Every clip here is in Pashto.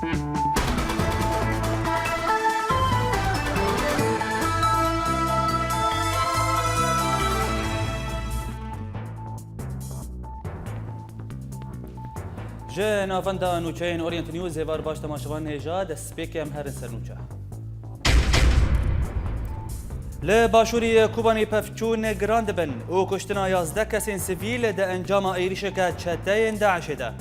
جه نافندا نوچین اورینت نیوز هوار باش تماشاوان هجا دست پیکم هرن سر نوچه لباشوری کوبانی پفچون گراند بن او کشتنا 11 کسین سیویل ده انجام ایریشه که چتین داعش ده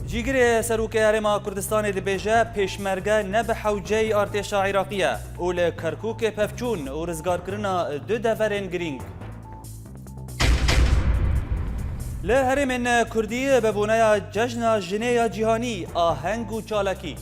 جیگر سروک هرما کردستان دی بیجه پیشمرگه نب حوجه ارتش عراقیه او لکرکوک پفچون او رزگار کرنا دو دورین گرینگ لهرم کردی ببونه جشن جنیا جهانی آهنگ و چالکی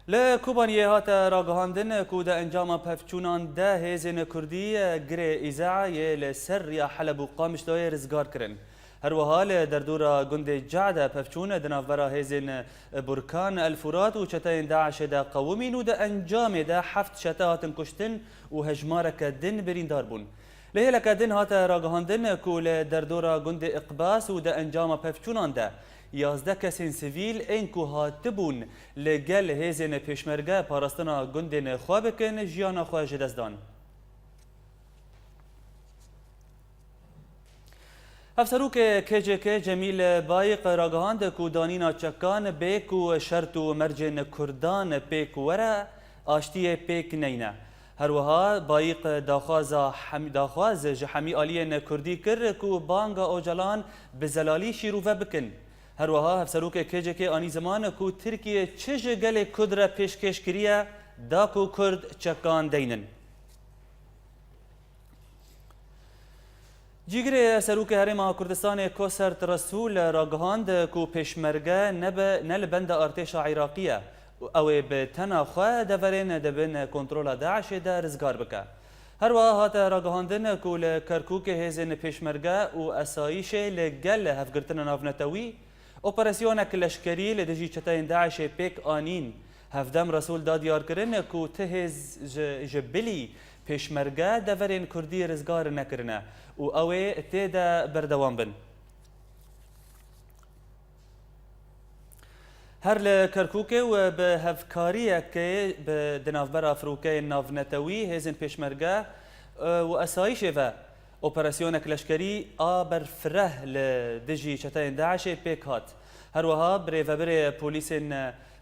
لکوبانیه هات راگهاندن کود انجام پفچونان ده هیزن کردی گره ایزاعی لسر یا حلب و قامش دای رزگار کرن هر وحال در دورا گند جعده پفچون دنافبرا هیزن برکان الفرات و چتاین داعش ده قومین و ده انجام ده حفت شتاهاتن کشتن و هجمارک دن برین داربون لهلک دن هات راگهاندن کول در دورا گند اقباس و ده انجام پفچونان ده 11 کسین سیویل این که هاتبون لگل هیزن پیشمرگه پاراستنا گندن خواه بکن جیانا خواه جدستان افسروک KJK جمیل بایق راگهاند کو دانینا چکان بیک و شرط و مرجن کردان پیک وره آشتی پیک نینه هر وها بایق داخواز جحمی آلین کردی کر کو بانگا اوجلان بزلالی شیروفه بکن هر وها افسروک KJK آنی زمان کو ترکیه چه گل کدره پیشکش کریه دا کو کرد چکان دینن جیگر سروک هرما کردستان کوسرت رسول راگهاند کو پیشمرگه نلبند ارتش عراقیه او به تناخوا دورین دبن کنترل داعش ده رزگار بکه هر وها هات راگهاندن کو لکرکوک هیزن پیشمرگه و اسایش لگل هفگرتن نافنتوی اپراسیونک لشکری لدجی چتاین داعش پیک آنین هفدم رسول دادیار کرن کو تهز جبلی پیشمرگه دورین کردی رزگار نکرنه و اوه تیدا بردوان بن هر لکرکوکه و به هفکاریه که به دنافبر افروکه نافنتوی هزن پیشمرگه و اسایشه و اپراسیونک لشکری آبر فره لدجی چتاین داعش پیک هات هر وها بریفبر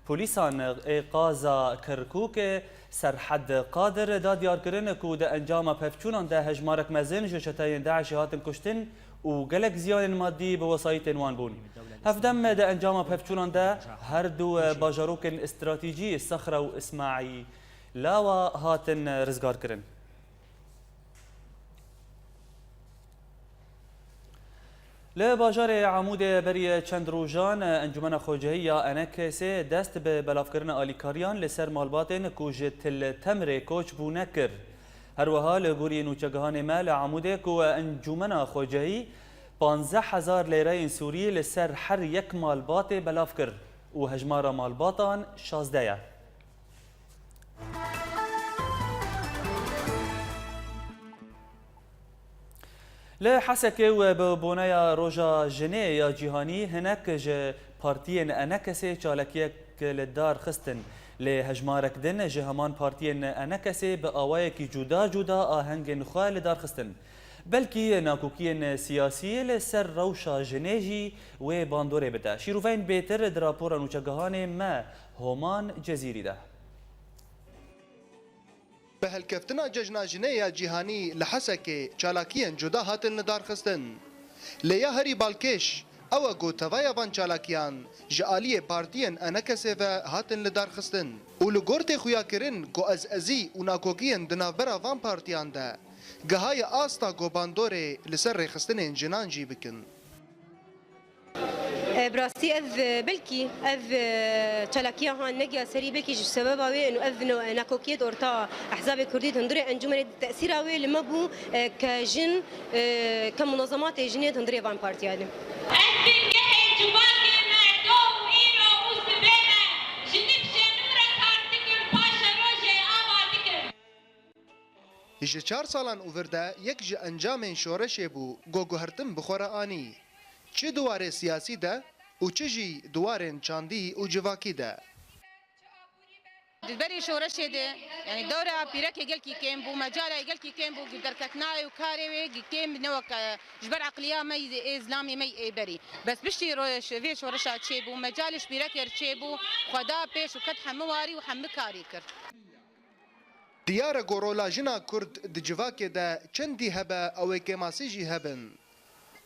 پولیسان ایقازا کرکوک سرحد قادر دادیار کرن که ده انجام پفچونان ده هجمارک مزن جو چتاین داعش هاتن کشتن و گلک زیان مادی به وسایت وان بون هفدم ده انجام پفچونان ده هر دو باجاروک استراتیجی صخره و اسماعی لاوا هاتن رزگار کرن لباجار عمود بری چند روزان انجمن خوجهی انکسه دست به بلافکرن آلیکاریان لسر مالباتن کوج تل تمر کوچ بو نکر هر وها لگوری نوچگهان مال عموده کو انجمن خوجهی 15,000 لیره سوری لسر هر یک مالبات بلافکر و هجمار مالباتان 16 لحسكه وببنايا روجا جنيه جهاني هناك بارتيين انكسي چالكيك للدار خستن لهجمارك دن جهمان بارتيين انكسي بآوايك جدا جدا آهنگ خوا لدار خستن بلكي ناكوكين سياسي لسر روشا جنيجي و باندوري بدا شيروفين بيتر دراپورا نوچگهان ما هومان جزيري ده به هلکفتنا ججنا جنیا جهانی لحسکه چالاکیان جدا هاتن ندار خستن لیا هری بالکش او گوتوای وان چالاکیان جالی پارتیان انکسه و هاتن لدار خستن او لگورت خویا کرن گو از ازی و ناکوکیان دنابرا وان پارتیان ده گهای آستا گو باندوره لسر خستن جنان جی بکن براستی اذ بلکی اذ چالاکیه هان نگیا سری بلکی سبب اوی انه اذ ناکوکیت اورتا احزاب کردی هندره انجمن تاثیر اوی لما بو كجن كمنظمات جنيه هندره وان بارتيالي ji 4 salan ûvir de yek ji encamên şoreşê bû goguhertin bixwara anî. Çi duwarê siyasî de û çi jî duwarên çandî û civakî de. دبری شورشی ده یعنی دوره پیرک گلکی کم بو مجاله گلکی کم بو درکتنای و کاری و کم نوک جبر عقلیا می اسلامی می بری بس بشتی روش وی شورشات چی بو مجالش پیرک چی بو خدا پیش و کد همواری و هم کاری کرد Diyara gorola jina Kurd di civakê de çendî hebe ew ê kemasî jî hebin.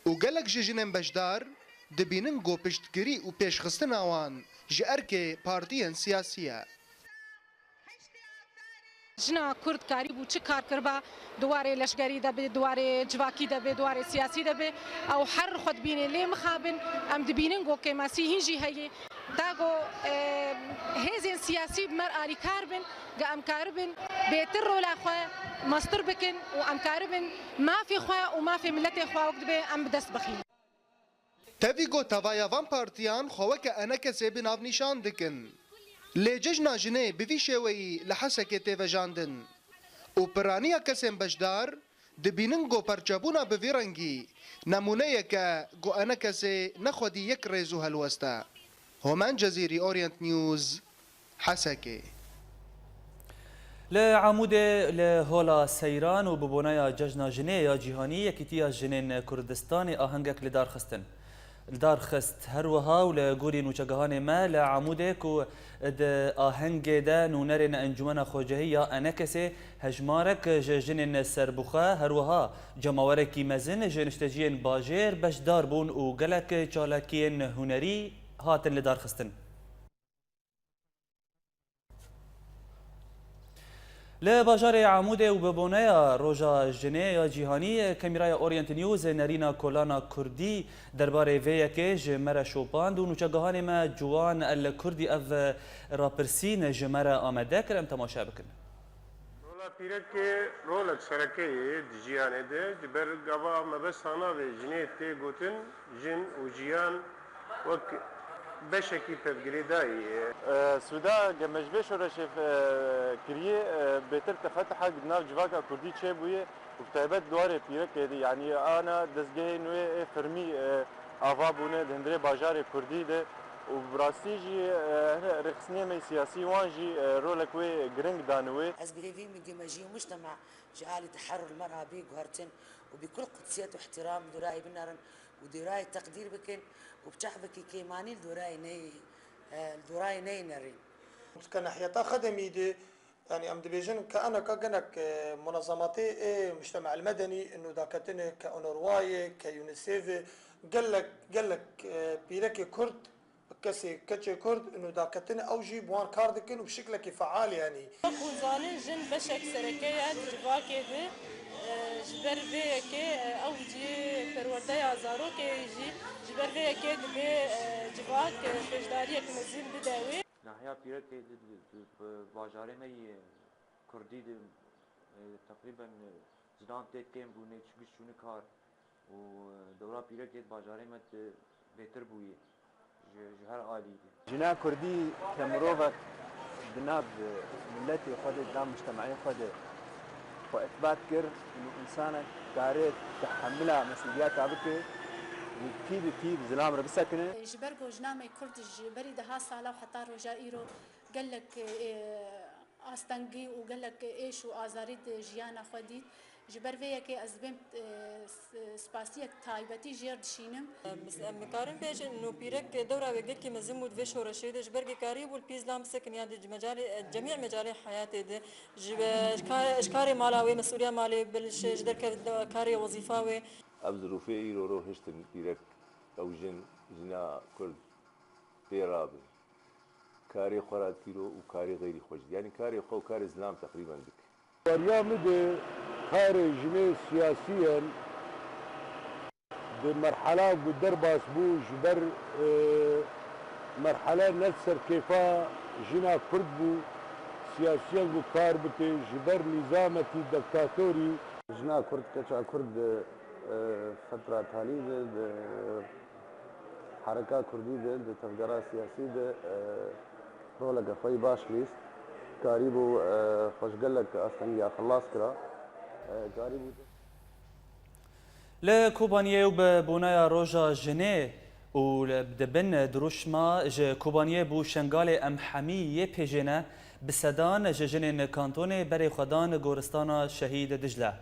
û gelek ji jinên beşdar dibînin gopiştgirî û pêşxistina wan ji erkê partiyên siyasî ye. جنا کورد کاری بو چه کار کربا دواره لشگری دبی دواره جواکی دبی دواره سیاسی دبی او هر خود بینه لی مخابن ام دبینن گو که ماسی هنجی هی داگو هزین سیاسی مر آری کاربن گا ام کاربن بهتر رولا خواه مستر بکن و ام کاربن ما فی خواه و ما فی ملت خواه وقت بی ام بدست بخین Tevî got tevaya van partiyan xweweke enekesê bi navnîşan dikin. Lê cejna jinê bi vî şêweyî li Hesekê tê vejandin. û piraniya kesên beşdar dibînin got perçebûna bi vî rengî nemûneyeke got enekesê nexwedî yek rêz û helwest e. Homen Cezîrî Orient News Hesekê. لعمود لهولا سیران و ببونایا ججنا جنه یا جیهانی یکیتیا جنین کردستان آهنگک لدار خستن. لدار خست هر وها و لگوری نوچگهان ما لعموده کو د آهنگ ده نونرین انجمن خوجهی یا انکسه هجمارک جنین سربخه هر وها جماورکی مزن جنشتجین باجر بشدار بون و گلک چالکین هنری هاتن لدار خستن. لباجار عموده و ببونایا روژا جنه یا جیهانی کمیرای اورینت نیوز نرینا کولانا کردی درباره ویکه جمره شوپاند و نوچگهان ما جوان الکردی اف راپرسین جمره آمده کرم تماشا بکن. رولا پیرک رولک شرکه جیانه ده جبر گوا مبسانا و جنه تی گوتن جن و جیان وک بشكي تفجريداي سودا جمجبه شورشف كريه بيتر تفتح ناف جواكا كردي تشيبويه وكتابات دواري بيرك يعني انا دزجي نوي فرمي افابونه دندري باجار كردي ده وبراستيجي رخصنيه مي سياسي وانجي رولك وي جرينج دانوي از بريفي من جماجي مجتمع جعل تحرر المرأة بيقهرتن وبكل قدسية واحترام دوراي بنارن ودوراي تقدير بكن وبتحبكي كيماني الدوراي ني نرين كناحية خدمي دي يعني ام ديفيجن كأنا كجنك منظماتي المجتمع المدني انه داكتني كأونرواي كيونيسيف قال لك بيركي كرد كسي كتشي كرد انه داكتني اوجي بوان كاردكن وبشكل فعال يعني خوزانه جن بشک سرکه جواکی ده جبر ویکه او جی پرورده ازارو که جی جبر ویکه ده جواک فجداری یک مزین بدوی ناحیه پیرک باجاره می کردی تقریبا زدان تکیم بونه چگشونه کار و دورا پیرک باجاره مت بهتر بویه جهر عالی جنا کردی کمروفت بناب ملتي خود دام مجتمعي خود واثبات كر انه انسانك قاري تحملها مسؤولياتها بكي وكتيب زلام ربسكنه جبرجو جنامي كرد جبري دها صالة وحتى رجا ايرو قال لك استنجي وقال لك ايش وازاريد جيانا خديت جبر وياك ازبم سباسيك تايبتي جيرد شينم مقارن بيش انه بيرك دوره وقت كي مزم ود فيش ورشيد جبر قريب والبيزلام سكن يعني مجال جميع مجال حياتي ده اشكاري مالاوي مسؤوليه مالي بالش جدر كاري وظيفاوي ابزرو في يرو هشتن بيرك او جنا كل بيراب كاري قرات كيلو وكاري غير خوش يعني كاري خو كاري اسلام تقريبا بك بريامد خارج جميع سياسيا بمرحلة بالدرب أسبوع جبر مرحلة نفسر كيفا جنا كردبو سياسيا وكار بكي جبر نظامتي دكتاتوري جنا كرد كتا كرد فترة تالية حركة كردية تفجيرات سياسية رولا قفاي باش ليست كاريبو خوش قال لك اصلا يا خلاص كرا کاری بود لكوبانيه وببنايا روجا جنيه ودبن دروشما ج كوبانيه بو شنغال امحمي يبيجنا بسدان جنين كانتوني بري خدان غورستانا شهيد دجله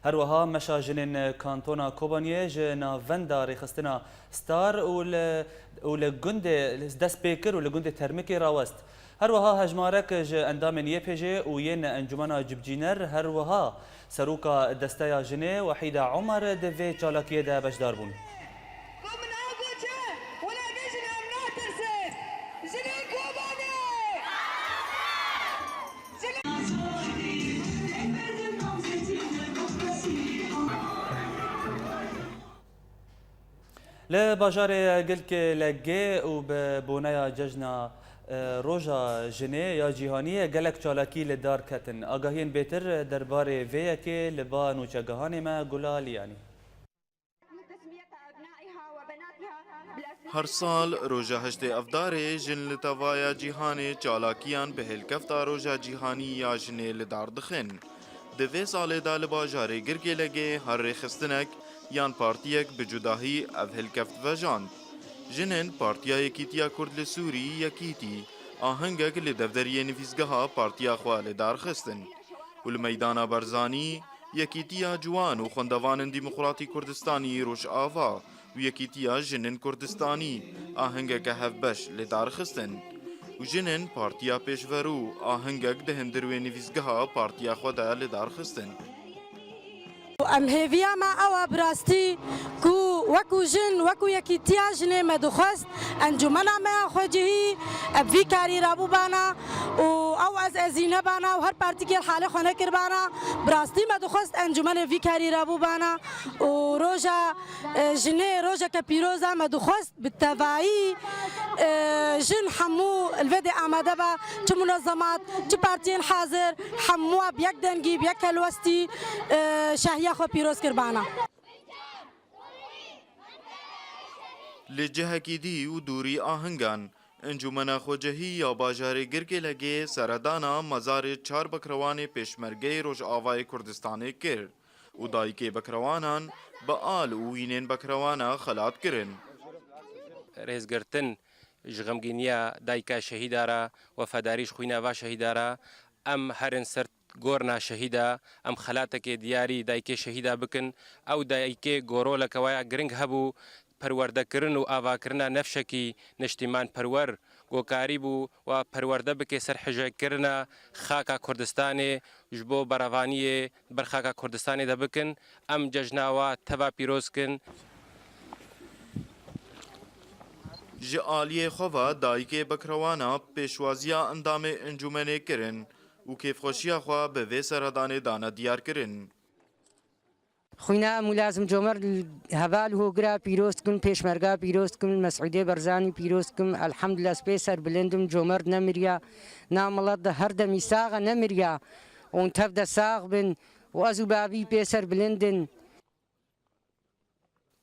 هروها مشا جنين كانتونا كوبانيه جنا فندا ريخستنا ستار ولجند دس بيكر ولجند ترميكي راوست هروها هجمارك ج اندام يبيجي وين انجمنا جبجينر هروها سروكا دستايا جنيه وحيدة عمر دفي چالاكيه ده بشدار بون لباجار قلك لقي وببونايا ججنا روجا جنيه يا جيهانية قالك چالاكي لدار كتن آگاهين بيتر درباري فيكي لبا نوچگهاني ما قلال يعني هر سال روژا هشت افدار جن لتوایا جیهانی چالاکیان به هلکفتا روژا جیهانی یا جنه لدار دخن. دوی سال دا لباجاره گرگی لگه هر رخستنک یان پارتیک بجداهی اف هلکفت وجاند. جنن پارتیا یکیتیا کرد لسوری یکیتی آهنگک لدفتری نفیزگها پارتیا خواه لدار خستن. ولمیدان برزانی یکیتیا جوان و خندوان دیمقراطی کردستانی روش آوا و یکیتیا جنن کردستانی آهنگک هفبش لدار خستن. و جنن پارتیا پیشورو آهنگک دهندروی نفیزگها پارتیا خواه لدار خستن. ام هیویا ما او براستی کو وکو جن وکو یکیتیا جن مدخست انجمنا ما خوجهی ابی کاری رابو بانا و او از ازینه بانا و هر پارتی که حاله خونه کر بانا براستی مدخست انجمن وی کاری رابو بانا و روجا جن روجا کپیروزا مدخست بالتوایی جن حمو الفيدي آماده با چه منظمات چه پارتین حاضر حمو بیک دنگی بیک الوستی شهیه خو پیروز کربانا لجهه کی و دوری آهنگان انجمن خوجهی یا باجار گرگی لگه سردانا مزار 4 بکروان پیشمرگه روش آوای کردستان کرد و دایی که بکروانان با آل و وینین بکروانا خلات کرن. رزگرتن جغمگینیا دایکا شهیدارا وفاداریش خوینا و شهیدارا ام هرن سرت گورنا شهیدا ام خلاتک دیاری دایک شهیدا بکن او دایک گورول کوایا گرنگ هبو پرورده کرن و آوا کرنا نفشکی نشتیمان پرور گوکاری بو و پرورده بک سرحجه کرنا خاکا کردستان جبو براوانی بر خاکا کردستان دا بکن ام ججناوا تبا پیروز کن جعالی خواه دایک بکروانا پیشوازیا اندام انجمنه کرن و کیف خوشیا خواه به وی سردان دانا دیار کرن. خوینا ملازم جمر هوال هوگرا پیروز کن پیشمرگا پیروز کن مسعودی برزانی پیروز کن الحمدلله سپیسر بلندم جمر نمریا ناملد هر دمی ساغ نمریا اون تبدا ساغ بن و ازو بابی پیسر بلندن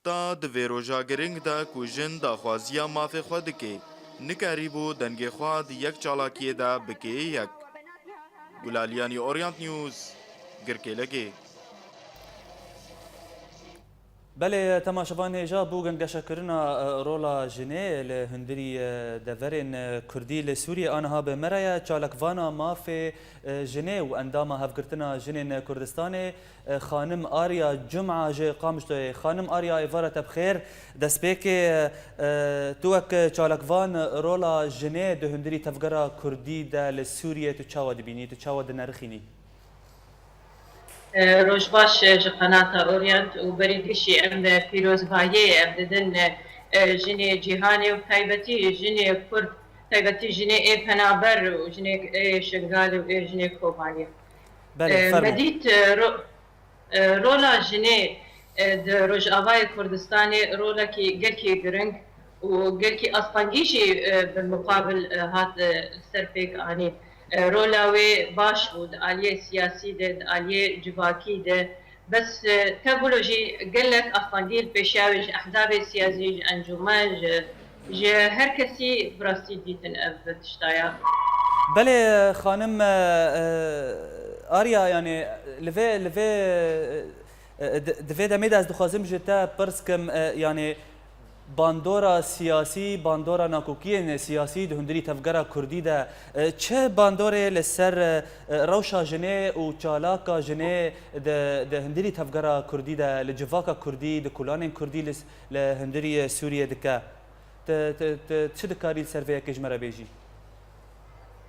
تا دوی روژا گرنگ دا کوژن دا خوازیا مافی خود که نکاری بو دنگ خواد یک چالاکیه دا بکی یک. گلالیانی اورینت نیوز گرکی لگه. بله تماشاوان هجا بوغن گشا کرنا رولا جنه لهندری دورین کردی لسوریه آنها به مرای چالکوانا مافی جنه و انداما هفگرتنا جنین کردستان خانم آریا جمعه جه قامشتوی خانم آریا ایوارت بخیر دست بیک توک چالکوان رولا جنه دهندری تفگرا کردی ده لسوریه تو چاوا دبینی تو چاوا دنرخینی روش باش قناة أورينت وبريدشي أم فيروز باية أم ددن جني جيهاني وتايبتي جني كرد تايبتي جني إيه بنابر وجني إيه شنغالي وإيه جني كوبانيا مديت رولا جني روش آواي كردستاني رولا كي جركي جرنج وجركي أسطنجيشي بالمقابل هات سرفيك آني رولاوي باش بود آلیه سیاسی ده آلیه جواکی ده بس تبولوجي قال لك أصلاً بيشاوج أحزاب سياسي أنجمان هر كسي براستي ديتن أفتشتايا بله خانم آریا يعني لفه دمید از دخوازم جتا پرسکم یعنی باندورا سیاسی باندورا ناکوکی سیاسی دهندری تفگرا کردی ده چه باندوره لسر روشا جنه و چالاکا جنه دهندری تفگرا کردی ده لجواکا کردی ده کلان کردی لهندری سوریه دکا چه دکاری سرویه کجمره بیجی؟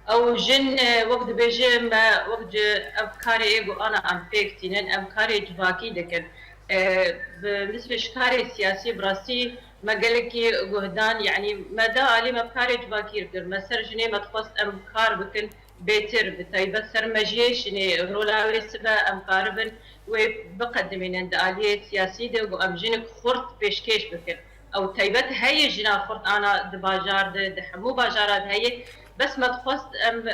او جن وقت بيجي ما وقت افكاري ايجو انا ام فيكتين افكاري جواكي لكن بالنسبه لشكاري سياسي براسي ما قالكي جهدان يعني مدى علي افكاري جواكي مسر جني ما تخص افكار بكن بيتر بتايبه سرمجيش ني رولاوي سبا افكاربن وبقدمين عند اليه سياسي دو ام جنك خرط بيشكيش بكن او تايبت هي جنا خرط انا دباجار دحمو باجارات هي بس ما تخص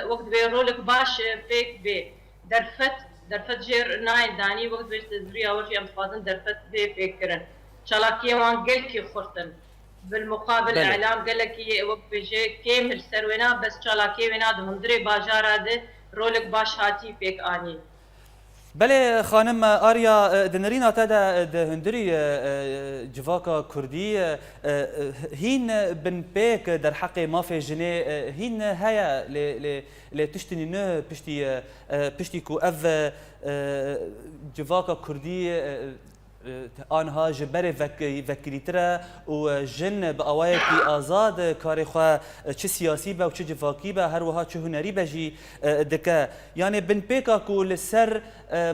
وقت بيرولك باش فيك بي درفت جير ناين داني وقت بيش تزري اول شيء امتفاضن درفت بي فكرن شالاكي وان قلكي خرطن بالمقابل اعلام قالك وقت بيجي كامل سروينا بس شالاكي وينا دمندري باجارا ده رولك باش هاتي فيك اني بله خانم آریا دنرین آتا ده هندری جواکا کردی هین بن پیک در حق مافی جنه هین هیا لتشتنی نه پشتی کو اف جواکا کردی آنها جبر وکریتره و جن با آوای کی آزاد کاری خوا چه سیاسی با و چه جواکی با هر وها چه هنری بجی دکه یعنی بن پیکا کو لسر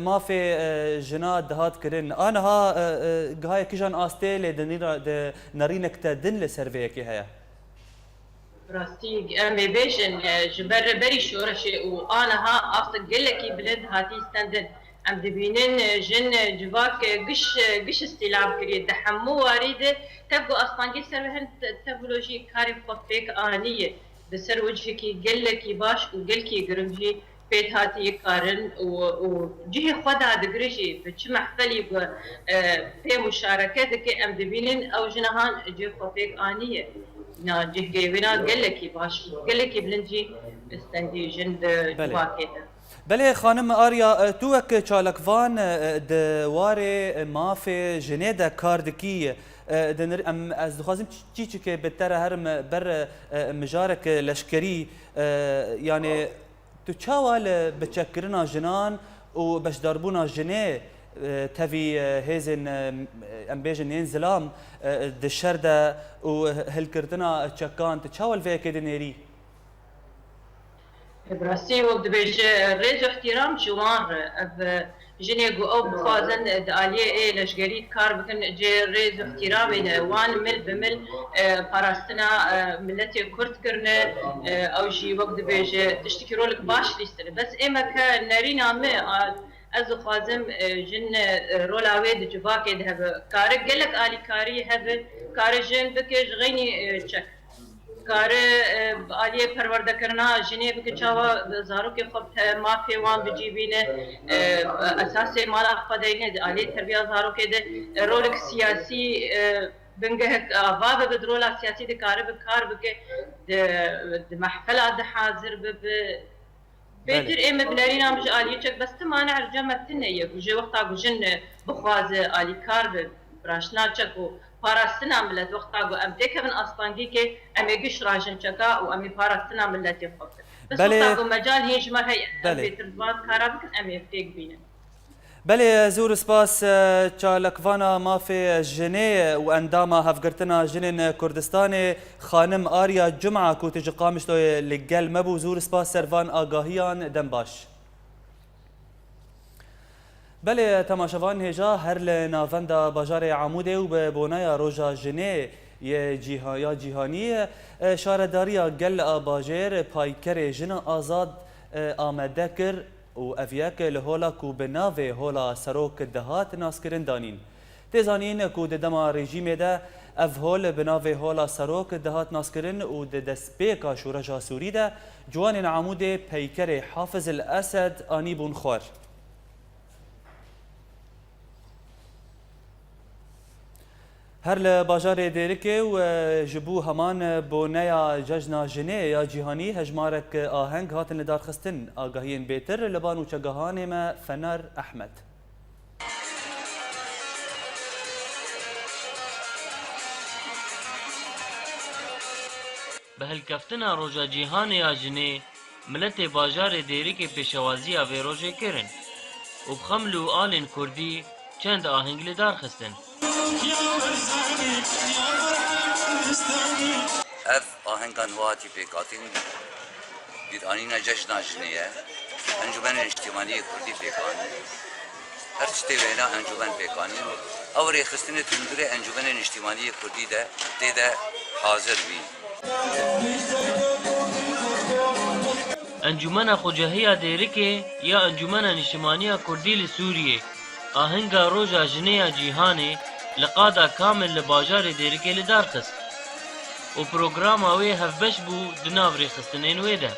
مافی جنا دهات کرن آنها گهای کجان آسته لدنیر نرینک دن لسر ویکی هیا راستي امي بيجن جبر بري شورشي وانها اصلا قلكي بلد هاتي ستندن ام دبينين جن جواك قش استلام كري دحمو واريده تبقوا اصلا قي سرهن تبولوجي كاري فوتيك انيه بسر وجهكي قلكي باش وقلكي قرمجي بيت هاتي كارن وجهي خدا دقرجي بتش محفلي في مشاركتك ام دبينين او جنهان جي فوتيك انيه نا جه جيبنا قلكي باش قلكي بلنجي استندي جند جواكيته بله خانم آریا تو وک چالکوان دواره مافی جنیده کاردکی ام از دخوازم چی که بهتره هرم بر مجارک لشکری یعنی تو چاوال بچکرنا جنان و بشداربونا جنه تفي هيزن ام بيجن ينزلام دشرده و هلكرتنا تشكان تشاول فيك دنيري براسي وقت بيج ريز احترام جوار اف جنيغو او بخازن داليه اي لشغري كار بكن جي ريز احترام وان مل بمل باراستنا ملتي كرت كرنا او جي وقت بيج تشتكي رولك باش ليستر بس اما كان نارينا ما از خوازم جن رولاوي د جواكي ده كار قالك الي كاري هب كار جن بكج غيني تشك کار آلیه پرورده کرنا جنیب که چاوا زارو که خب ما فیوان بجیبینه اساس مال اخفادینه آلیه تربیت زارو که ده رولک سیاسی بنگه آواب بدرولا سیاسی ده کار بکه ده محفله ده حاضر بيتر إما بلارينا مش آلية شك بس تمانع الجمع تنية وجي وقتا جن بخواز آلي كار براشنا شكو پاراستنا ملت وقتا گو ام دیکه من اصلانگی که امی گش راجن چکا و امی پاراستنا ملتی خود بس وقتا گو مجال هیچ مر هی بیتر دواد کارا بکن امی فتیک بینه بله زور سپاس چالکوانا مافی جنه و انداما هفگرتنا جنین کردستان خانم آریا جمعه کو تجی قامشتو لگل مبو زور سپاس سروان آگاهیان دم باش بله تماشاوان هجا هر لناوندا باجار عموده و به بونای روژا جنه یا جیهانی شارداری گل آباجر پایکر جن آزاد آمده کر و افیاک لهولا کو بناوه هولا سروک دهات ناسکرین دانین تزانین کو دما رژیم ده اف هول بناوه هولا سروک دهات ناسکرین و دسپیکا شورجا سوری ده جوان عموده پیکر حافظ الاسد آنی بون خوار هر لباجار دیرکه و جبو همان بونیا ججنا جنه یا جیهانی هجمارک آهنگ هاتن لدار خستن آگاهین بیتر لبانو چگهان ما فنر احمد. به هلکفتنا روژا جیهان یا جنه ملت باجار دیرکه پیشوازی آوی روژه کرن و بخملو آلین کردی چند آهنگ لدار خستن. اف آهنگان واتی پیکاتین بیرانینا جشن جنیه انجمن اجتماعی کردی پیکانی هر چی وینا انجمن پیکانی اوری خستنه تندره انجمن اجتماعی کردی ده حاضر بی انجمن خوجهی دیرکه یا انجمن اجتماعی کردی لسوریه آهنگا روژا جنه جیهانی لقادا کامل لباجار دیرکه لدار خست و پروگرام اوی هفبش بو دناوری خستنین ویده.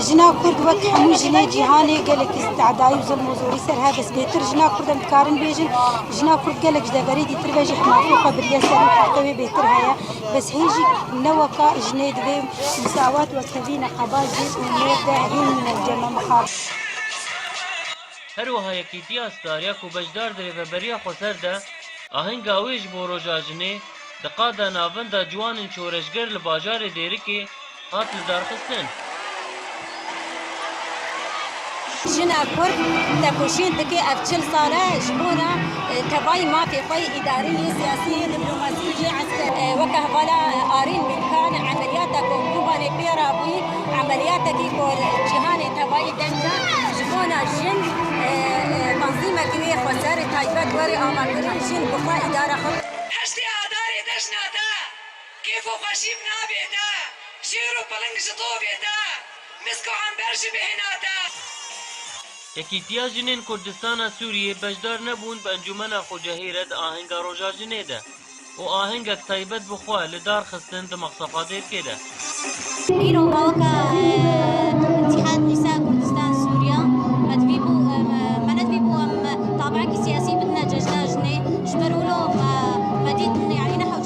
جنا كرد وقت حمو جنا جهاني قالك استعداي وظلم وزوري سر هذا بس بيتر جنا كرد متكارن بيجن جنا كرد قالك جدا بريدي تربيجي حمافوقه باليسر وحقوي بيتر هيا بس هيجي نوكا جنيد بهم مساواة وكذين قبازي ونيدا هين من الجنة مخاض هروها یکیتیا ستاریا کو بجدار دری و بریا خسر ده آهنگا ویج بو روژا جنه دقادا ناوندا جوان شورشگر لباجار دیرکی هات لدار خستن. جنا كرد تكوشين تكي أفشل صالة جبونا تباي ما في قوي إدارية سياسية دبلوماسية عسكرية وكهفلا آرين بإمكان عملياتك وكوباني بيرابي عملياتك يقول جهاني تباي دنجا جبونا جن تنظيمك كبير خسارة تايبات وري آماكرين جن بخوا إدارة خط هشتي آداري دشناتا كيفو خشيب نابيتا شيرو بلنج زطوبيتا مسكو عم برش بهناتا یکیتیا جنین کردستان سوریه بجدار نبون به انجمن خوجهی رد آهنگا روژا جنه ده و آهنگک تایبت بخواه لدار خستن ده مقصفات که ده. إيرو مالكا اتحاد نساء كردستان سوريا مدبيبو طابعك سياسي بدنا ججنا جني جبرولو مديد يعني نحو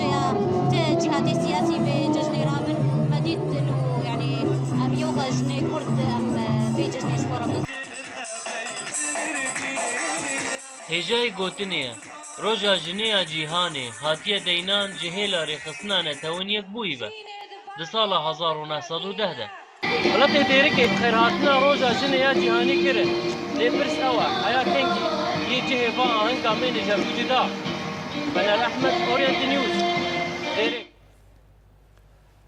جهاتي سياسي بججني رابن مديد انه يعني يوغا جني كرد بججني شورا هجای گوتنیه روژا جنه جیهانی هاتیه دینان جهیلا ریخصنانه تون یک بوی به ده سال 1910 ده ولطی دیرکی خیراتنا روژا جنه جیهانی کره لی برس اوا حیا کنکی یه جهه فا آهنگا من جمعی دا فنر احمد اورینت نیوز دیرک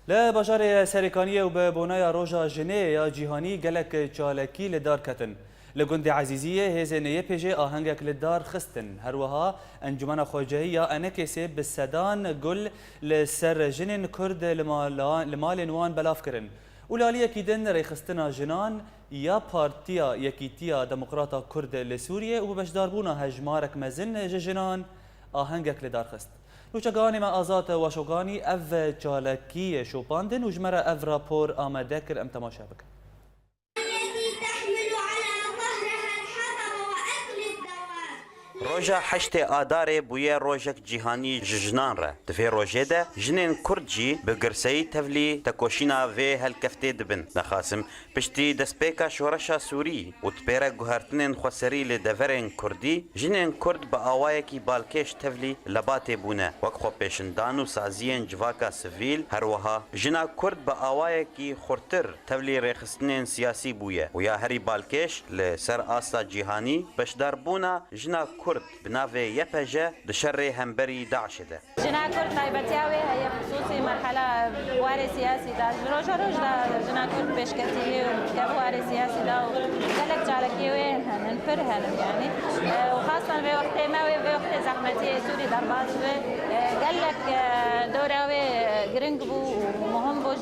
لا بجار سرکانیه و به بونای روژا جنه یا جیهانی گلک چالکی لدار کتن لگند عزیزیه هزینه پیجه آهنگک لدار خستن هروها انجمن خوجهی یا انکسی بسدان گل لسر جنین کرد لمال نوان بلاف کرن اولالی یکیدن ری خستنا جنان یا پارتیا یکیتیا دموکراتا کرد لسوریه و بجداربونا هجمارک مزن جنان آهنگک لدار خست نوچگانی ما آزاد واشوگانی اف چالکی شوپاندن و جمره اف راپور آمده کر ام تماشا بکن روژا حشت آداره بویه روژک جیهانی جنان را دفعه روژه ده جنین کرد جی به گرسایی تفلی تکوشینا و هلکفته دبن نخاسم پشتی دسپیکا شورشا سوری و تپیره گوهرتنین خوصری لدورین کردی جنین کرد با آوائه کی بالکش تفلی لباته بونه وک خو پیشندان و سازین جواکا سویل هروها جنا کرد با آوائه کی خورتر تفلی ریخستنین سیاسی بویه و یا هری بالکش لسر آسا جیهانی بشدار بونا جنا كرد بنافي يبهجة دشر همبري داعش ده. جنا كرد طيبتياوي هي خصوصي مرحلة واري سياسي ده روجا ده جنا كرد بشكتي وكبواري سياسي ده وقالك جالكيوي هننفرها يعني وخاصة في وقت ماوي في وقت زحمتي سوري درباز قالك دوراوي جرينجبو ومهم بوج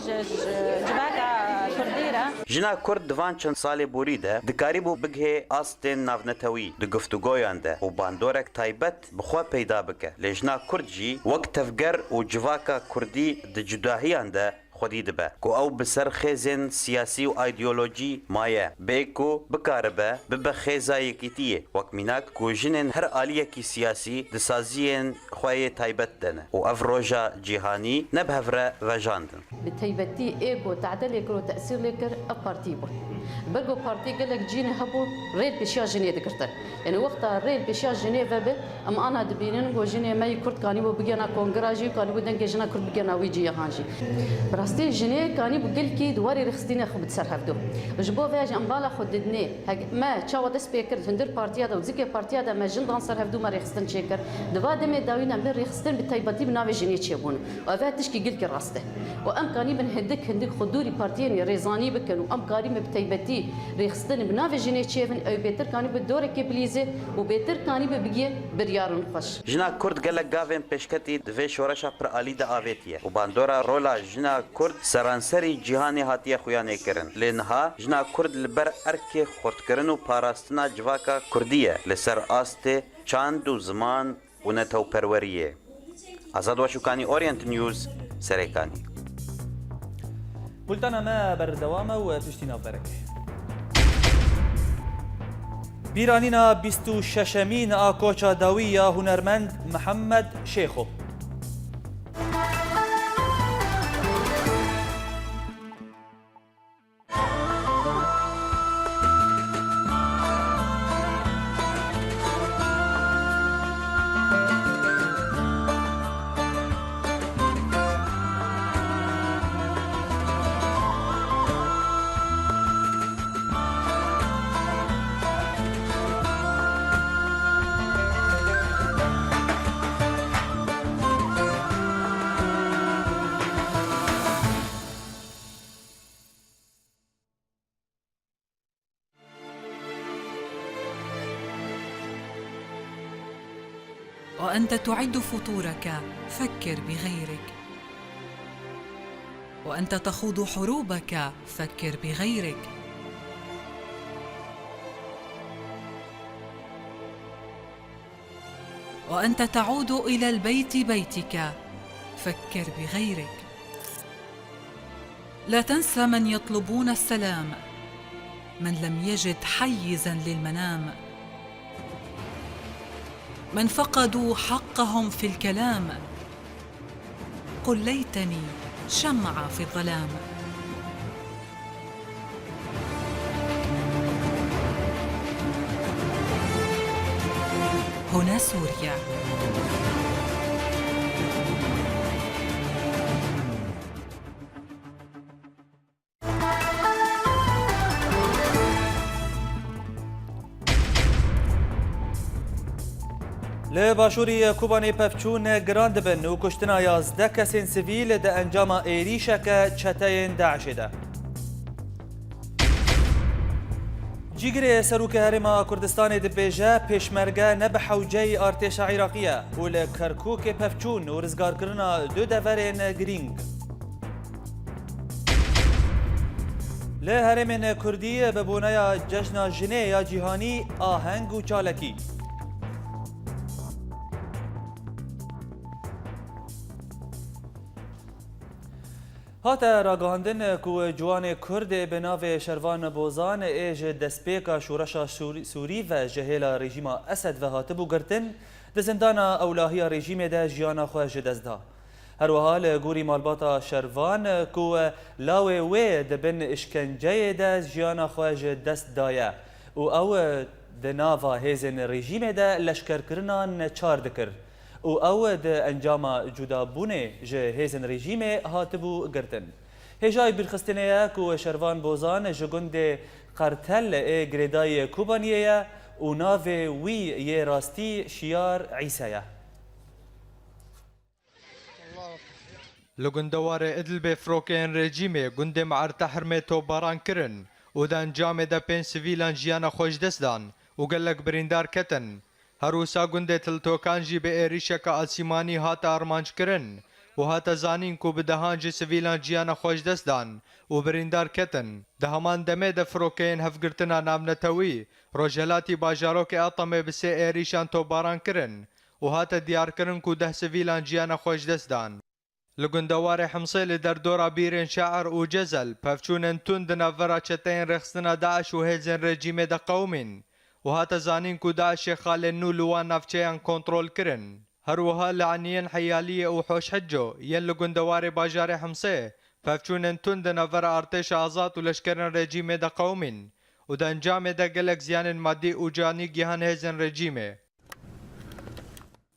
جباكا كرديرة. جنا كرد دوان چند سال بوريده دكاري بو بگه آستين نافنتوي دگفتگویان ده و باندورك تایبت بخوا پیدا بکه لجنا کرد جی وقت تفگر و جواکا کردی د جداهیان ده خودی دبه کو او بسر خیزن سیاسی و ایدئولوژی مایه بیکو بکاربه ببه خیزا یکیتیه وک میناک کو جنن هر آلیه کی سیاسی دسازیین خواه تایبت دنه و اف روژا جیهانی نبهفره وجاندن بتایبتی ایگو تعدل یکر و تأثیر لیکر اپارتی بود برگو پارتی گلک جین هبو ریل پیشیا جنیه دکرتن یعنی وقتا ریل پیشیا جنیه به اما آنا دبینن گو جنیه مای کرد کانی بو بگینا کنگراجی کانی بو دنگ جنا کرد بگینا وی جیهانجی براستی جنیه کانی بو گل کی دواری رخصتینه خو بتسر هفدو جبو ویاج امبالا خود ددنی ما چاو دست پیکر هندر پارتیا دا و زیک پارتیا دا ما جن دان سر هفدو ما رخصتن چیکر دوا دم داوینا بر رخصتن بتایبتی بناوی جنیه چیبون و افاتش کی گل کی راسته و ام کانی بن هندک خدوري بارتيين ريزاني بكن وام كاري مبتيبتي ريخستن بناف جيني تشيفن او بيتر كاني بدور كبليزه وبيتر كاني ببيجي بريارن خوش جنا كرد گلک گاوین پشکتی دوی شورشا پر آلی دا آویتیه و باندورا رولا جنا کرد سرانسری جهانی هاتیه خویانه کرن لنها جنا کرد لبر ارک خورد کرن و پاراستنا جواکا کردیه لسر آسته چاند و زمان و نتو پروریه آزاد وشوکانی اورینت نیوز سرکانی بولتانا ما بردوامه و پشتینا برک بیرانینا 26مین آکوچا داویه هنرمند محمد شیخو وأنت تعد فطورك فكر بغيرك، وأنت تخوض حروبك فكر بغيرك، وأنت تعود إلى البيت بيتك فكر بغيرك. لا تنسى من يطلبون السلام، من لم يجد حيزاً للمنام، من فقدوا حقهم في الكلام، قل ليتني شمعة في الظلام. هنا سوريا. لباشوری کوبانی پفچون گراند بن و کشتنا 11 کسین سیویل ده انجام ایریشک چتین داعش ده. جیگر سروک هرما کردستان دبیجه پیشمرگه نب حوجه ارتش عراقیه و لکرکوک پفچون و رزگار کرنا دو دورین گرینگ. لهرمن کردی ببونای جشن جنه یا جهانی آهنگ و چالکی. هاتا راگاهاندن کو جوان کرد به ناو شروان بوزان ایج دسپیکا شورشا سوری و جهیلا رژیم اسد و هاتبو گرتن ده زندانا اولاهی رژیم ده جیانا خواه دزده. هر وحال گوری مالباتا شروان کو لاوه وی ده بن اشکنجه ده جیانا خواه دست دایه و او ده ناوا هیزن رژیم ده لشکر کرنان چار دکر. او ده انجام جدابونه جه هیزن رژیم هاتبو گرتن. هجای برخستنه کو شروان بوزان جگند قرتل گریدای کوبانیه و ناو وی یه راستی شیار عیسیه. لگندوار ادلب فروکین رژیمه گند معرت حرمه تو باران کرن و ده انجام ده پین سویلان جیان خوش دست دان و گلک بریندار کتن. هروسا گنده تلتوکان جی به ایریشک آسیمانی هاتا ارمانج کرن و هاتا زانین کو بدهان جی سویلان جیان خوش دست دان و بریندار کتن. ده همان دمه ده فروکین هفگرتنا نام نتوی روجلاتی باجاروک اطمه بسه ایریشان تو باران کرن و هاتا دیار کرن کو ده سویلان جیان خوش دست دان. لگندوار حمصه لدردورا بیرین شعر و جزل پفچونن تون دنافرا چتین رخصنا داعش و هیزن رژیم دا قومین و هاتا زانین کو داعش خالن نو لوان نفچیان کنترول کرن هروها لعنیین حیالیه و حوش حجو ین لگندوار باجار حمصه پفچونن تون دنافرا ارتش آزاد و لشکرن رژیم دا قومین و دا انجام دا گلک زیان مادی و جانی گیهان هیزن رژیمه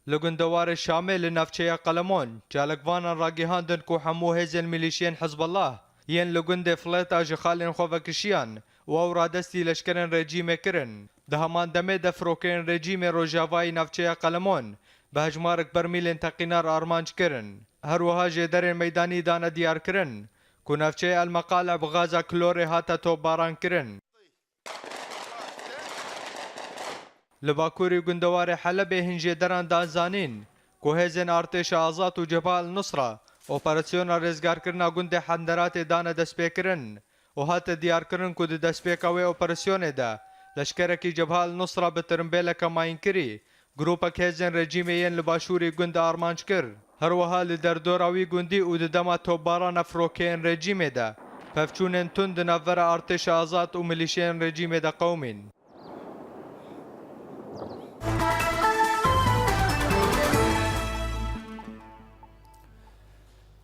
لگندوار شامل نفچه قلمون جالکوانا راگیهاندن کو همو هیزن میلیشین حزب الله ین لگند فلیتا جخالن خوفکشیان و او رادستی لشکرن رژیم کرن ده همان دمه ده فروکین رژیم روژاوای نفچه قلمون به هجمارک برمیلین تقینار آرمانج کرن هروها جدرین میدانی دانا دیار کرن کو نفچه المقالع بغازا کلور هاتا تو باران کرن لباکوری گندوار حلب هنجی دران دانزانین کو هیزن ارتش آزاد و جبهه النصره اپراسیون رزگار کرنا گند حندرات دانه دسپی کرن و هات دیار کرن کو دسپی کوی اپراسیون ده لشکرکی جبهه النصره به ترمبیل کماین کری گروپک هیزن رژیمین لباشوری گند آرمانج کر هر وها لدردوراوی گندی و دما توباران فروکین رژیم ده پفچونن تند نفر ارتش آزاد و ملیشین رژیم ده قومین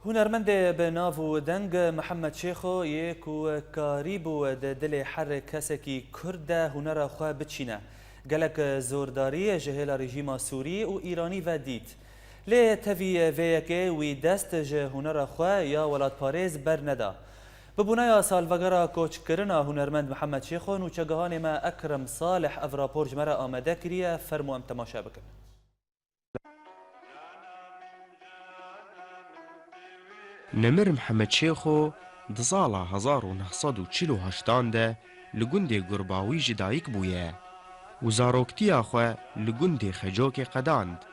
هنرمند بناف و دنگ محمد شیخو یک و کاریبو دل حر کسکی کرد هنر خواه بچینه گلک زورداری جهل رژیم سوری و ایرانی و دید لی تفی ویکه وی دست جه هنر خواه یا ولاد پاریز بر ندا ببنای سالوگرا کوچ کرنا هنرمند محمد شیخو نوچگهان ما اکرم صالح افراپورج مرا آمده کریه فرمو ام تماشا بکن نمر محمد شیخو دزالا 1948 ده لگند گرباوی جدایک بویه و زاروکتیا خو لگند خجوک قداند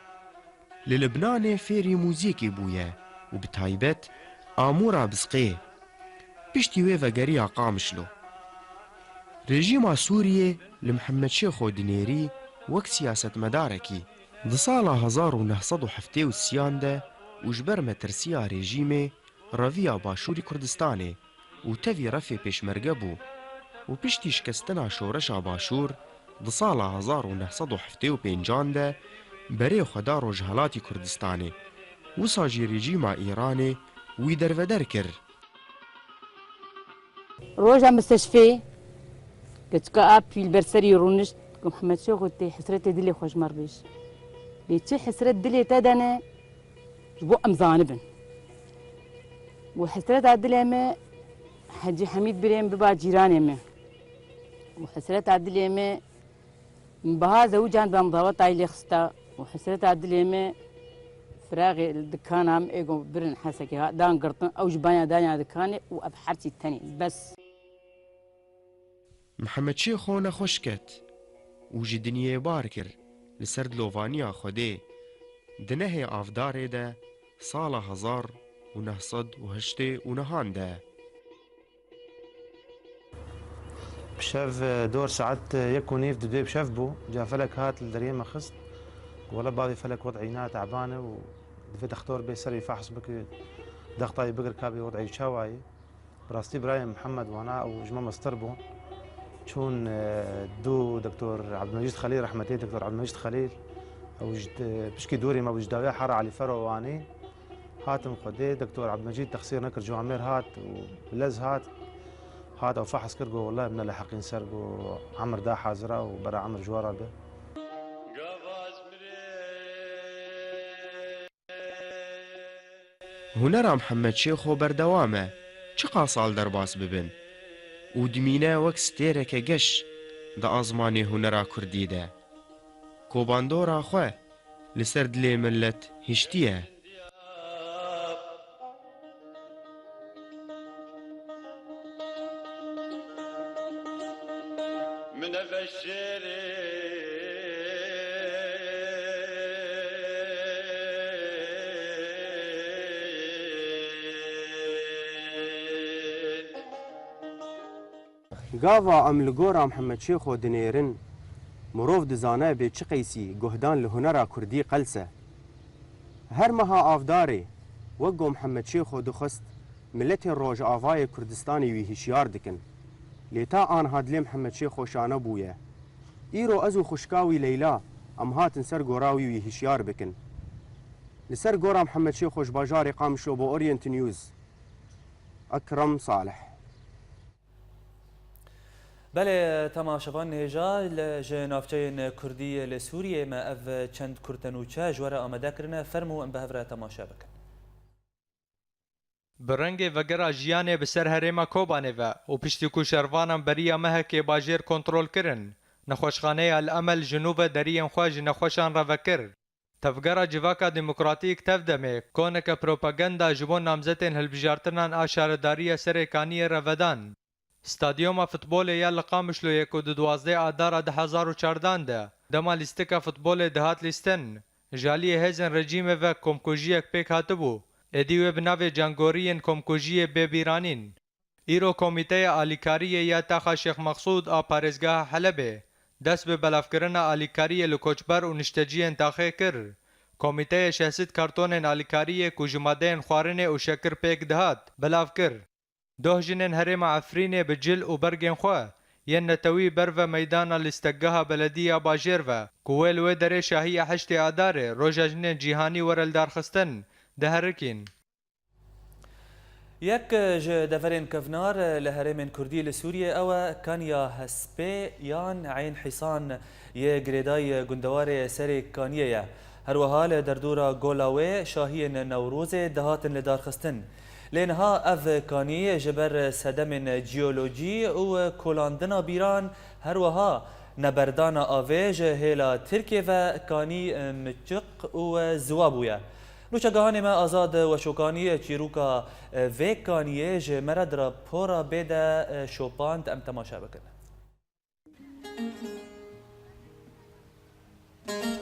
للبنان فیری موزیکی بویه و بتایبت آمورا بسقی پشتی وی وگریا قامشلو رژیم سوریه لمحمد شیخو دنیری وک سیاست مدارکی دسالا 1973 ده وجبر مترسیا رژیمه راویا باشوری کردستانه و توی رفی پیشمرگه بو و پشتی شکستنا شورش باشور دسالا 1975 ده بری خدا روجهلاتی کردستانه و ساجی رژیم ایرانه وی درودر کر روجا مستشفی كتكا اب في البرسري رونشت محمد شيخو تي حسرت دلي خوش مربيش بيتشي حسرت دلي تدنا جبو امزانبن وحسرت عدلي ما حجي حميد بريم ببا جيراني ما وحسرت عدلي ما بها زوجان بمضاوط عيلي خستا وحسرت عدلي ما فراغي الدكان عم ايقو برن حسكي دان قرطن او جبايا دانيا دكاني وابحرتي التاني بس محمد شیخو نخوش کت و جی دنیای بار کر لسر دلووانیا خوده دنه آفداره ده سال 1908 و نهان ده بشاف دور ساعات يكون دبي بشاف بو جا فلك هات الدريمة خست ولا بعض فلك وضعينا تعبانة ودفي دكتور بيسري فحص بك ضغطي بقر كابي وضعي شاواي براستي برايم محمد وانا او جماعة مستربو شون دو دكتور عبد المجيد خليل رحمتي دكتور عبد المجيد خليل وجد بشكي دوري ما وجداوية حارة علي فرو واني هاتم خدي دكتور عبد المجيد تخصير نكر جوامير هات ولز هات او فحص كرقو والله من الحقين سرقو عمر دا حازرة وبرا عمر جوارة به هنر محمد شیخو بردوامه چقا سال درباس ببن و دمینه وک ستیرک گش دا آزمان هنرا کردی ده کوباندورا خواه لسر دلی ملت هشتیه گاوا ام لگورا محمد شیخو دنیرن مروف دزانه به چه قیسی گهدان لهنرا کردی قلسه هر مها آفداره وەگۆ محەممەد شێخۆ دخست ملەتێن ڕۆژئاوای کوردستانی وی هیشیار دکن لێ تا ئان هادلێ محەممەد شێخۆ شانە بوویە ئیرۆ ئەز و خوشکاوی لەیلا ئەم هاتن سەر گۆراوی وی هیشیار بکن لەسەر گۆرا محەممەد شێخۆش باژاری قامشۆ بۆ ئۆریەنت نیوز ئەکرەم ساڵح بله تماشاوان نهجا لجنافچین کردی لسوریه ما اف چند کردنوچه جواره آمده کرنه فرمو ام بهفره تماشا بکن. برنگ وگرا جیانه بسر هریما کوبانه و پشتی کو شروانم بریا مهک باجر کنترل کرن نخوشخانه الامل جنوب دریم خواج نخوشان را وکر تفگرا جواکا دموکراتیک تفدمه کونک پروپاگندا جبون نامزتین هلبجارتنان آشارداری سر کانی رودان ستادیوم فوتبال یا لقامش لو یکو دو 12 آدار 2014 ده دما لیستکا فوتبال دهات لیستن جالی هزن رژیم و کمکوژیک پیک هاتبو ادیو بناو جانگورین کمکوژی ببیرانین ایرو کمیته آلیکاری یا تاخا شیخ مقصود آ پارزگاه حلبه دست به بلافکرن آلیکاری لکوچبر و نشتجی انتاخه کر کمیته شهسید کارتون آلیکاری کوجمادین خوارن و شکر پیک دهات بلاف کر دوه جنین هرم عفرین بجل و برگن خواه ین نتوی بر و میدان لستگاه بلدیه باجر و کویل و در شاهی حشت آداره روژا جنین جیهانی ورل دارخستن دهرکین یک دفرین کفنار لهرم کردی لسوریه او کان یا هسپی یان عین حصان یه گریدای گندوار سری کانیه هر وحال در دورا گولاوه شاهی نوروز دهاتن لدارخستن لینها اف کانی جبر صدم جیولوژی و کولاندنا بیران هر وها نبردان آویج هیلا ترکیه و کانی مچق و زوابویا نوچگاهان ما آزاد و شوکانی چیروکا و کانیه جمرد را پورا بیده شوپاند ام تماشا بکنه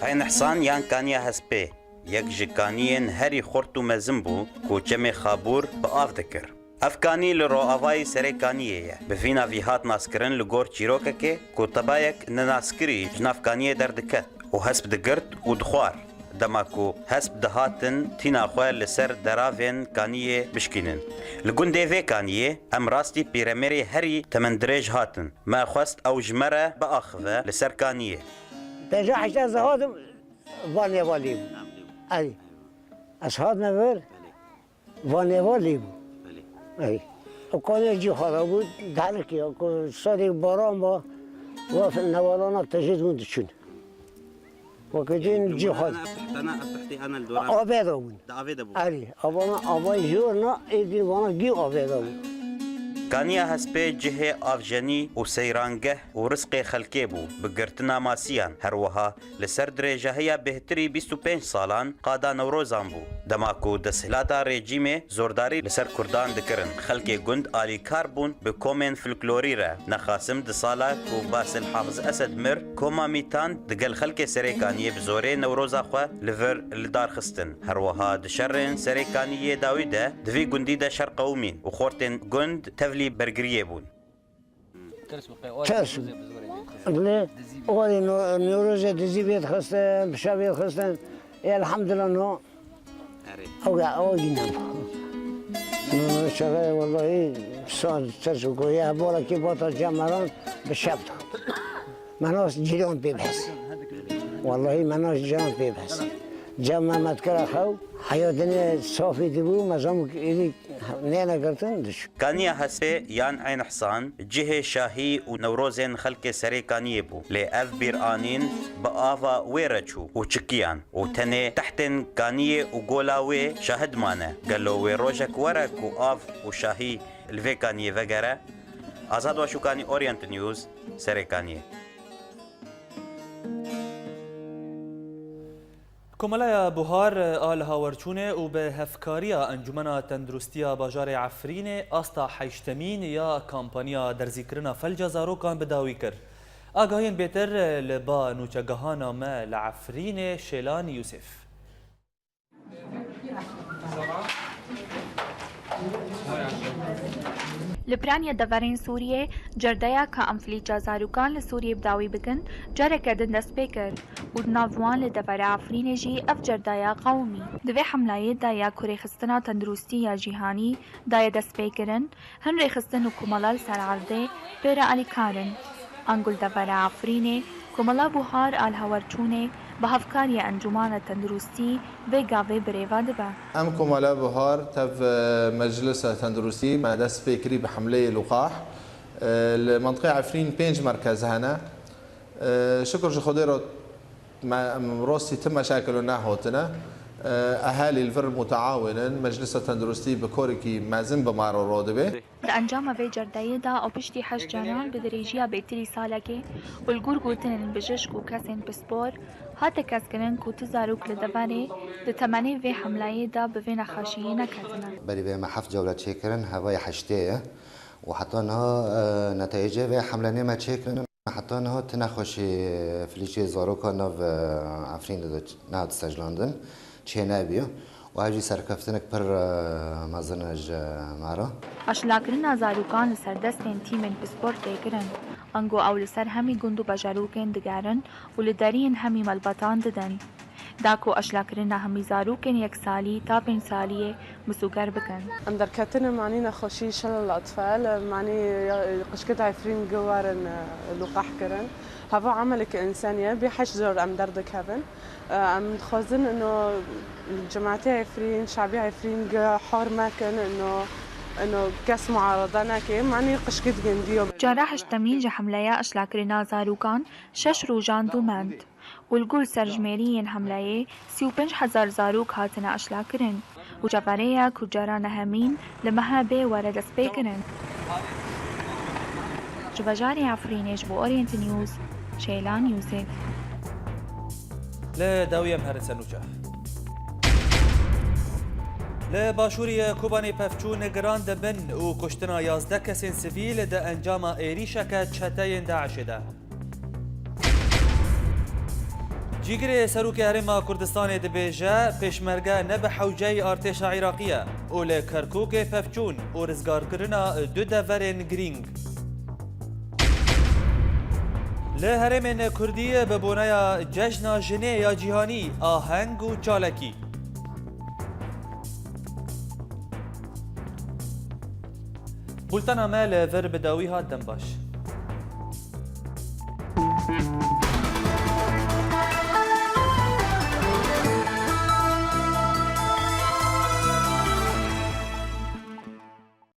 عین حسان یان کانیا هسپی یک جکانین هری خورت و مزم بو کوچم خابور با آف دکر افکانی لرو آوای سر کانیه بفینا ویهات ناسکرن لگور چیروکه که کوتبایک نناسکری جنافکانیه دردکت و حسب دگرد و دخوار دماکو حسب دهاتن تینا خواه لسر دراوین کانیه بشکینن لگون دیوه کانیه ام راستی پیرمری هری تمندرج هاتن ما خواست او جمره با آخوه لسر کانیه تجا حشتا زهادم وانه والیم أي أصحابنا بر فانيفالي بو أي وكان يجي خرابود داركي وكان صديق برام با وفي النوالانا تجد من دشون وكجين يجي خراب أنا أفتحتي أنا الدوران أبيض أبون أبيض أبون أي أبانا أباي جورنا إدي وانا جي أبيض أبون کانیا هسپی جهه آفجنی و سیرانگه و رزق خلکی بو بگرتنا ماسیان هر وها لسر درجه هیا بهتری 25 سالان قادا نوروزان بو دماکو دسهلاتا رژیم زورداری لسر کردان دکرن خلکی گند آلی کار بون به کومن فلکلوری را نخاسم دسالا کو باسل حافظ اسد مر کوما میتان دگل خلکی سریکانیه بزوره نوروزا خو لور لدار خستن هر وها دشرن سریکانیه داویده دوی گندی ده شر قومین و خورتن گند تفلی برگریه بون ترسو بله اولی نوروز دزی بیت خستن بشا بیت خستن الحمدلله نو او گینم شغله والله سال ترسو گویا بالا کی باتا جمران بشب مناس جیران ببس والله مناس جیران ببس جمع مدکر خو حیاتنی صافی دیبو مزام ایدی نه نگرتن دش کانیا هسه یان عین حسان جهه شاهی و نوروزن خلق سری کانیه بو لی اف بیرانین با آوا ویرچو و چکیان و تنه تحتن کانیه و گولاوی شاهد مانه گلو وی روشک ورک و آف و شاهی الوی کانیه وگره آزاد و شوکانی اورینت نیوز سری کانیه کمالای بهار آل هاورچونه و به هفکاریا انجمن تندرستیا باجار عفرین استا حیشتمین یا کامپانیا درزیکرنا فلجا زاروکان بداوی کرد. آگاهین بهتر لبا نوچگهانا ما لعفرین شیلان یوسف. لبرانيا دفرين سوريا جردايا كأمفليجا زاروكان لسوريا بداوي بكن جارة كردن دست بيكر ودنافوان لدفر عفرين جي اف جردايا قومي دوی حملایه دایا کوری خستنا تندرستی یا جیهانی دایا دست بيكرن هن رخستن و کمالال سرعرده بيرا علی کارن انگل دفر عفرینه کمالا بوهار آل هورچونه بهفکاری انجمان تندرستی و گاوه بریوا دبا. ام کمالا بوهار تف مجلس تندرستی مع دست فکری بحمله لقاح المنطقة عفرين 5 مركز هنا شكر خدي رو روسي تم مشاكل ناهوتنا اهالي الفر متعاونا مجلس تندرستی بكوركي مازن بمارو رودبه د انجام به جردایه دا او پشتی حش جانان به درجه بهتری سالکه ولګور ګوتن بجش کو کسن پسپور هاته کسکنن کو تزاروک لدوانه د تمنی و حمله دا به وینه خاشیه نکتنه بلی به محف جوله چیکرن هوای حشته وحتى انها نتائج و حمله ما چیکرن حتى انها تنخوشی فلیچه زاروکا نو عفرین نهاد سجلاندن چه نبیو و هجی سرکفتنک پر مزنج مارا اشلاکرنا زاروکان لسردستین تیمن پسپورت دیگرن انگو او لسر همی گندو بجاروکن دگرن و لدارین همی ملبطان ددن داكو اشلاكرنا همي زاروكن يك سالي تا 5 ساليه مسوقر بكن اندر كتن معني نخوشي شل الاطفال معني قشكت عفرين جوارن لقاح كرن هذا عمل كإنسانية بحجر ام درد كابن ام خوزن انه جماعتي عفرين شعبي عفرين حار ما كان انه كاس معارضانا كي معني قشكت جنديو جراح اشتمين جحمليا اشلاكرنا زاروكان 6 روجان دومند والگول سرجميريين حملهيه 35,000 زاروك هاتنا اشلاكرن وجفاريا كجاران همين لمهابه ورد سبيكرن جبجاري عفرينيش بو اورينت نيوز شيلان يوسف لا داوية مهرسة نوجه لا باشوري كوباني بفچو نگران دبن و کشتنا 11 کسین سیویل ده انجام ایریشک چتاین داعش ده جیگر سروک هرما کردستان دبیجه پیشمرگه نب حوجه ارتش عراقیه اول کرکوک پفچون و رزگار کرنا دو دورن گرینگ له هرمن کردی به بونایا جشن جنه یا جهانی آهنگ و چالکی بولتنا مال ور بداوی هات دنباش